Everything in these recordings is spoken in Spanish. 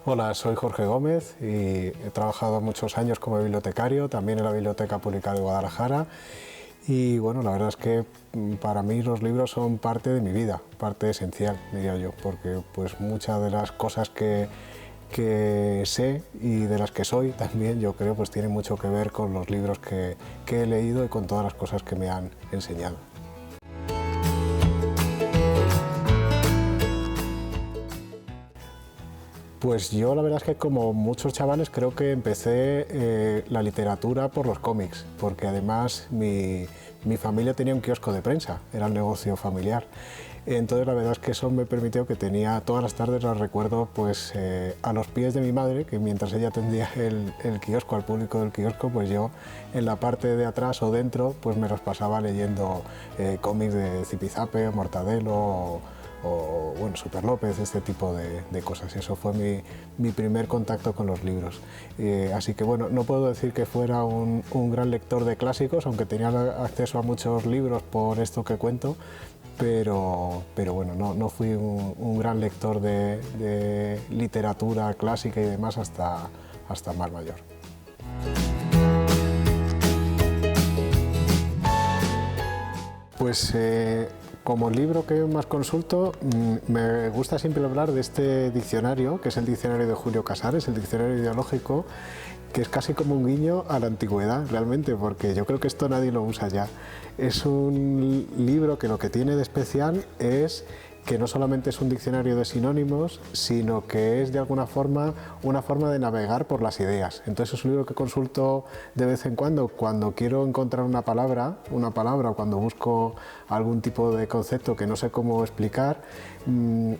Hola, soy Jorge Gómez y he trabajado muchos años como bibliotecario, también en la Biblioteca Pública de Guadalajara. Y bueno, la verdad es que para mí los libros son parte de mi vida, parte esencial, diría yo, porque pues muchas de las cosas que sé y de las que soy también, yo creo, pues tienen mucho que ver con los libros que he leído y con todas las cosas que me han enseñado. Pues yo la verdad es que como muchos chavales creo que empecé la literatura por los cómics, porque además mi familia tenía un kiosco de prensa, era el negocio familiar. Entonces la verdad es que eso me permitió que tenía todas las tardes, las recuerdo pues a los pies de mi madre, que mientras ella atendía el kiosco, al público del kiosco, pues yo en la parte de atrás o dentro pues me los pasaba leyendo cómics de Zipizape, Mortadelo o bueno, Super López, este tipo de cosas. Y eso fue mi primer contacto con los libros. Así que bueno, no puedo decir que fuera un gran lector de clásicos, aunque tenía acceso a muchos libros por esto que cuento, pero bueno, no fui un gran lector de literatura clásica y demás hasta más mayor. Pues como libro que más consulto, me gusta siempre hablar de este diccionario, que es el diccionario de Julio Casares, el diccionario ideológico, que es casi como un guiño a la antigüedad realmente, porque yo creo que esto nadie lo usa ya. Es un libro que lo que tiene de especial es que no solamente es un diccionario de sinónimos, sino que es de alguna forma una forma de navegar por las ideas. Entonces es un libro que consulto de vez en cuando quiero encontrar una palabra, o cuando busco algún tipo de concepto que no sé cómo explicar.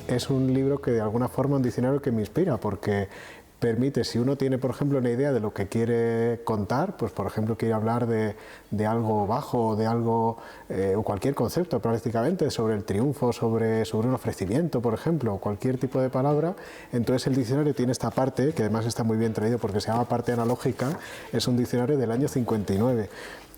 Es un libro que de alguna forma, un diccionario que me inspira, porque permite, si uno tiene por ejemplo una idea de lo que quiere contar, pues por ejemplo quiere hablar de algo bajo, de algo o cualquier concepto prácticamente, sobre el triunfo, sobre un ofrecimiento por ejemplo, o cualquier tipo de palabra, entonces el diccionario tiene esta parte, que además está muy bien traído porque se llama parte analógica, es un diccionario del año 59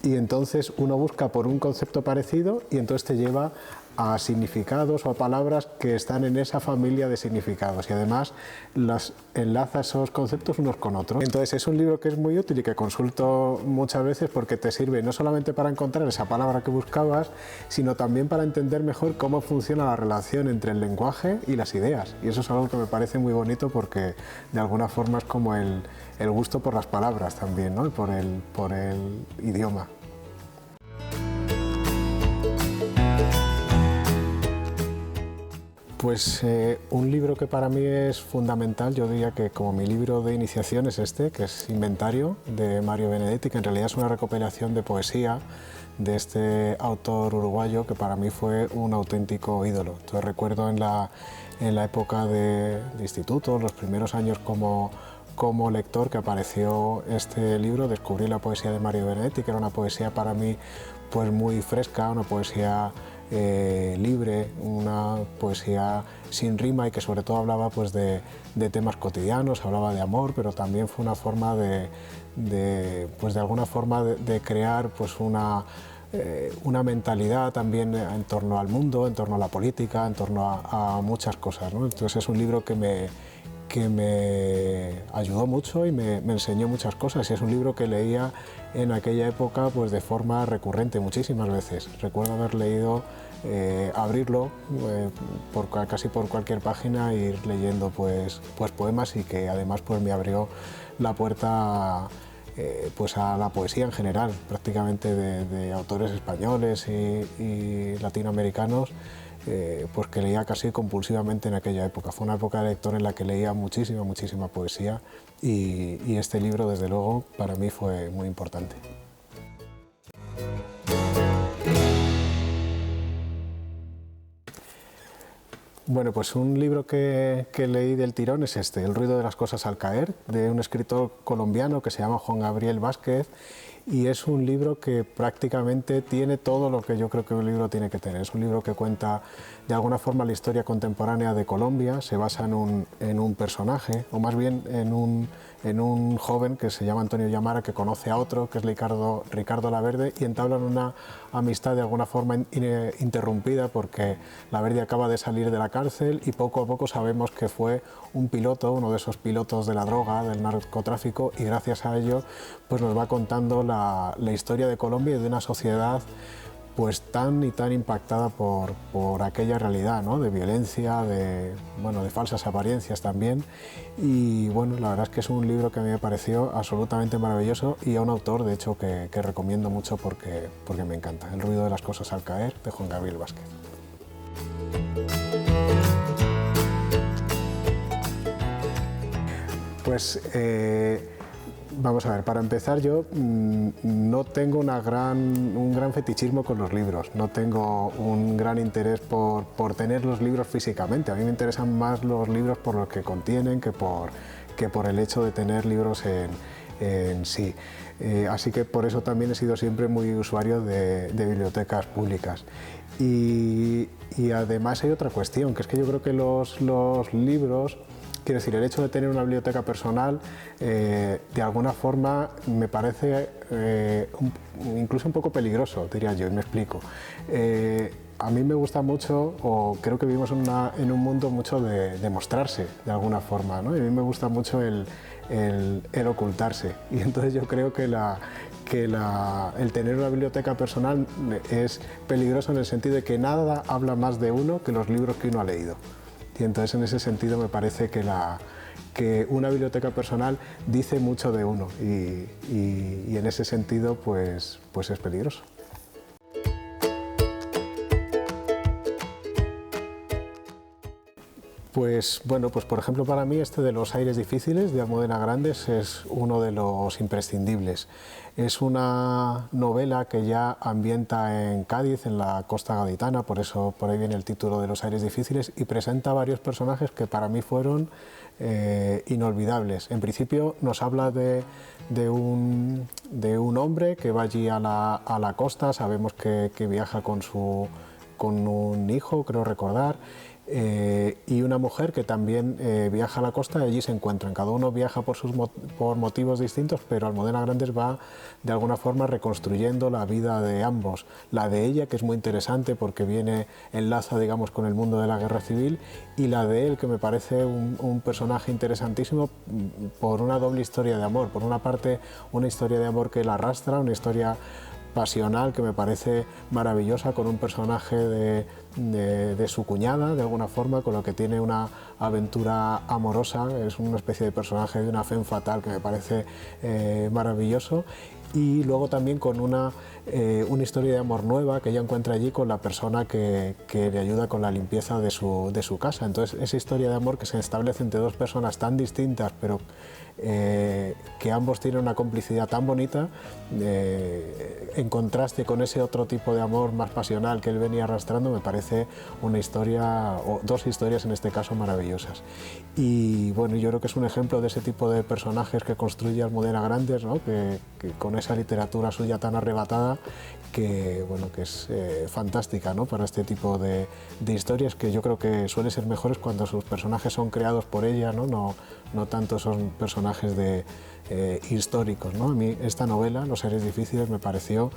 y entonces uno busca por un concepto parecido y entonces te lleva a significados o a palabras que están en esa familia de significados y además las enlaza esos conceptos unos con otros. Entonces es un libro que es muy útil y que consulto muchas veces porque te sirve no solamente para encontrar esa palabra que buscabas, sino también para entender mejor cómo funciona la relación entre el lenguaje y las ideas. Y eso es algo que me parece muy bonito porque de alguna forma es como el gusto por las palabras también, ¿no? por el idioma. Pues un libro que para mí es fundamental, yo diría que como mi libro de iniciación es este, que es Inventario, de Mario Benedetti, que en realidad es una recopilación de poesía de este autor uruguayo que para mí fue un auténtico ídolo. Entonces recuerdo en la época de instituto, los primeros años como lector, que apareció este libro, descubrí la poesía de Mario Benedetti, que era una poesía para mí pues muy fresca, una poesía libre, una poesía sin rima y que sobre todo hablaba pues de temas cotidianos, hablaba de amor, pero también fue una forma pues de alguna forma de crear pues una mentalidad también en torno al mundo, en torno a la política, en torno a muchas cosas, ¿no? Entonces es un libro que me ayudó mucho y me enseñó muchas cosas, y es un libro que leía en aquella época pues de forma recurrente muchísimas veces. Recuerdo haber leído, abrirlo casi por cualquier página e ir leyendo pues poemas, y que además pues me abrió la puerta pues a la poesía en general, prácticamente de autores españoles y latinoamericanos, pues que leía casi compulsivamente en aquella época. Fue una época de lector en la que leía muchísima poesía, y este libro desde luego para mí fue muy importante. Bueno, pues un libro que leí del tirón es este, El ruido de las cosas al caer, de un escritor colombiano que se llama Juan Gabriel Vázquez, y es un libro que prácticamente tiene todo lo que yo creo que un libro tiene que tener. Es un libro que cuenta de alguna forma la historia contemporánea de Colombia, se basa en un personaje, o más bien en un joven que se llama Antonio Llamara, que conoce a otro, que es Ricardo Laverde, y entablan una amistad de alguna forma interrumpida, porque Laverde acaba de salir de la cárcel y poco a poco sabemos que fue un piloto, uno de esos pilotos de la droga, del narcotráfico, y gracias a ello pues nos va contando la historia de Colombia y de una sociedad pues tan y tan impactada por aquella realidad, ¿no? De violencia, de falsas apariencias también. Y bueno, la verdad es que es un libro que a mí me pareció absolutamente maravilloso, y a un autor, de hecho, que recomiendo mucho porque me encanta. El ruido de las cosas al caer, de Juan Gabriel Vázquez. Pues vamos a ver, para empezar yo no tengo un gran fetichismo con los libros, no tengo un gran interés por tener los libros físicamente. A mí me interesan más los libros por lo que contienen que por el hecho de tener libros en sí. Así que por eso también he sido siempre muy usuario de bibliotecas públicas. Y además hay otra cuestión, que es que yo creo que los libros, quiero decir, el hecho de tener una biblioteca personal, de alguna forma me parece incluso un poco peligroso, diría yo, y me explico. A mí me gusta mucho, o creo que vivimos en un mundo mucho de mostrarse, de alguna forma, ¿no? Y a mí me gusta mucho el ocultarse, y entonces yo creo que el tener una biblioteca personal es peligroso en el sentido de que nada habla más de uno que los libros que uno ha leído. Y entonces en ese sentido me parece que una biblioteca personal dice mucho de uno, y en ese sentido pues es peligroso. Pues bueno, pues por ejemplo para mí este de Los aires difíciles de Almudena Grandes es uno de los imprescindibles. Es una novela que ya ambienta en Cádiz, en la costa gaditana, por ahí viene el título de Los aires difíciles, y presenta varios personajes que para mí fueron inolvidables. En principio nos habla de un hombre que va allí a la costa, sabemos que viaja con un hijo, creo recordar, y una mujer que también viaja a la costa, y allí se encuentran. Cada uno viaja por motivos distintos, pero Almudena Grandes va de alguna forma reconstruyendo la vida de ambos. La de ella, que es muy interesante porque enlaza, digamos, con el mundo de la guerra civil, y la de él, que me parece un personaje interesantísimo por una doble historia de amor. Por una parte, una historia de amor que él arrastra, una historia pasional que me parece maravillosa, con un personaje de su cuñada, de alguna forma, con lo que tiene una aventura amorosa. Es una especie de personaje de una femme fatale que me parece maravilloso. Y luego también con una historia de amor nueva que ella encuentra allí con la persona que le ayuda con la limpieza de su casa. Entonces esa historia de amor que se establece entre dos personas tan distintas, pero que ambos tienen una complicidad tan bonita, en contraste con ese otro tipo de amor más pasional que él venía arrastrando, me parece una historia, o dos historias en este caso, maravillosas. Y bueno, yo creo que es un ejemplo de ese tipo de personajes que construye Almudena Grandes, ¿no? que con esa literatura suya tan arrebatada, que es fantástica, ¿no? Para este tipo de historias, que yo creo que suele ser mejores cuando sus personajes son creados por ella, no tanto son personajes históricos, ¿no? A mí esta novela, Los aires difíciles, me pareció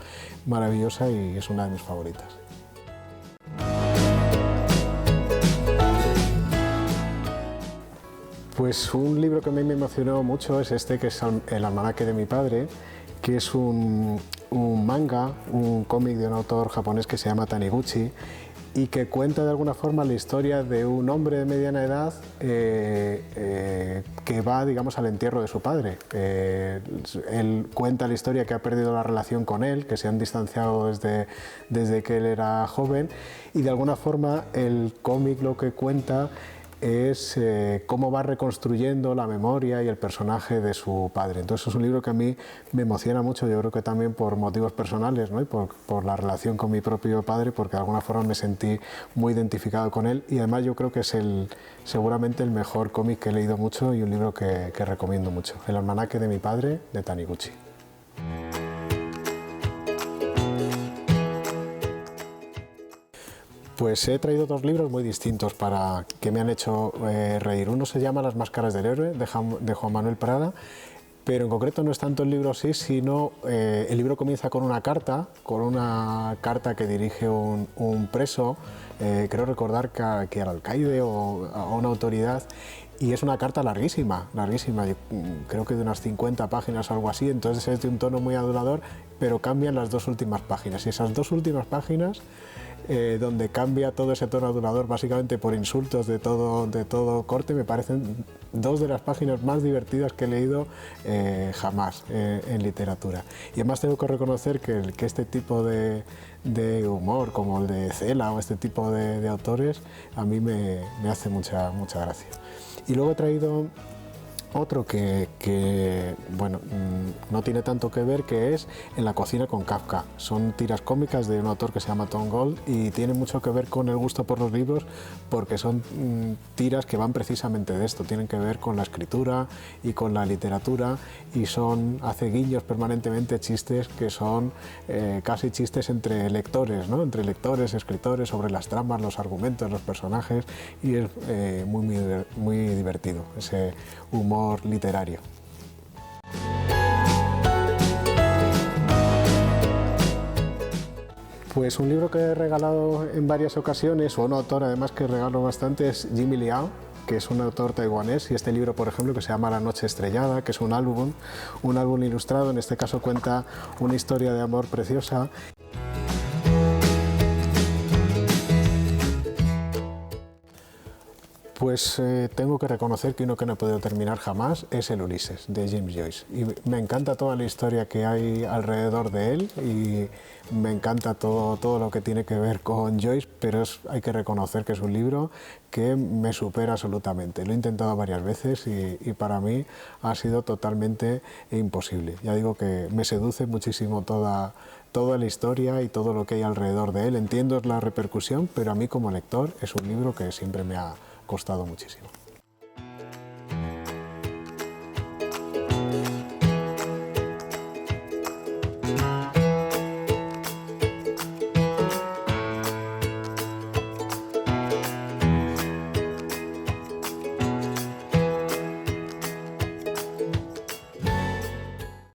maravillosa y es una de mis favoritas. Pues un libro que a mí me emocionó mucho es este, que es El almanaque de mi padre, que es un manga, un cómic de un autor japonés que se llama Taniguchi, y que cuenta de alguna forma la historia de un hombre de mediana edad que va, digamos, al entierro de su padre. Él cuenta la historia que ha perdido la relación con él, que se han distanciado desde que él era joven, y de alguna forma el cómic lo que cuenta es cómo va reconstruyendo la memoria y el personaje de su padre. Entonces es un libro que a mí me emociona mucho, yo creo que también por motivos personales, ¿no? Y por la relación con mi propio padre, porque de alguna forma me sentí muy identificado con él, y además yo creo que es seguramente el mejor cómic que he leído mucho y un libro que recomiendo mucho. El almanaque de mi padre, de Taniguchi. Pues he traído dos libros muy distintos para que me han hecho reír. Uno se llama Las máscaras del héroe, de Juan Manuel Prada, pero en concreto no es tanto el libro así, sino el libro comienza con una carta que dirige un preso, creo recordar que al alcaide o a una autoridad, y es una carta larguísima, larguísima, yo creo que de unas 50 páginas o algo así, entonces es de un tono muy adulador, pero cambian las dos últimas páginas, y esas dos últimas páginas, donde cambia todo ese tono adulador básicamente por insultos de todo corte, me parecen dos de las páginas más divertidas que he leído jamás en literatura. Y además tengo que reconocer que este tipo de humor, como el de Cela o este tipo de autores, a mí me hace mucha gracia. Y luego he traído otro que bueno, no tiene tanto que ver, que es En la cocina con Kafka. Son tiras cómicas de un autor que se llama Tom Gold y tiene mucho que ver con el gusto por los libros, porque son tiras que van precisamente de esto, tienen que ver con la escritura y con la literatura, y hace guiños permanentemente, chistes que son casi chistes entre lectores, ¿no? Entre lectores, escritores, sobre las tramas, los argumentos, los personajes, y es muy divertido ese humor literario. Pues un libro que he regalado en varias ocasiones, o un autor además que regalo bastante, es Jimmy Liao, que es un autor taiwanés, y este libro, por ejemplo, que se llama La noche estrellada, que es un álbum ilustrado, en este caso cuenta una historia de amor preciosa. Pues tengo que reconocer que uno que no he podido terminar jamás es el Ulises, de James Joyce. Y me encanta toda la historia que hay alrededor de él, y me encanta todo lo que tiene que ver con Joyce, pero hay que reconocer que es un libro que me supera absolutamente. Lo he intentado varias veces y para mí ha sido totalmente imposible. Ya digo que me seduce muchísimo toda la historia y todo lo que hay alrededor de él. Entiendo la repercusión, pero a mí como lector es un libro que siempre me ha costado muchísimo.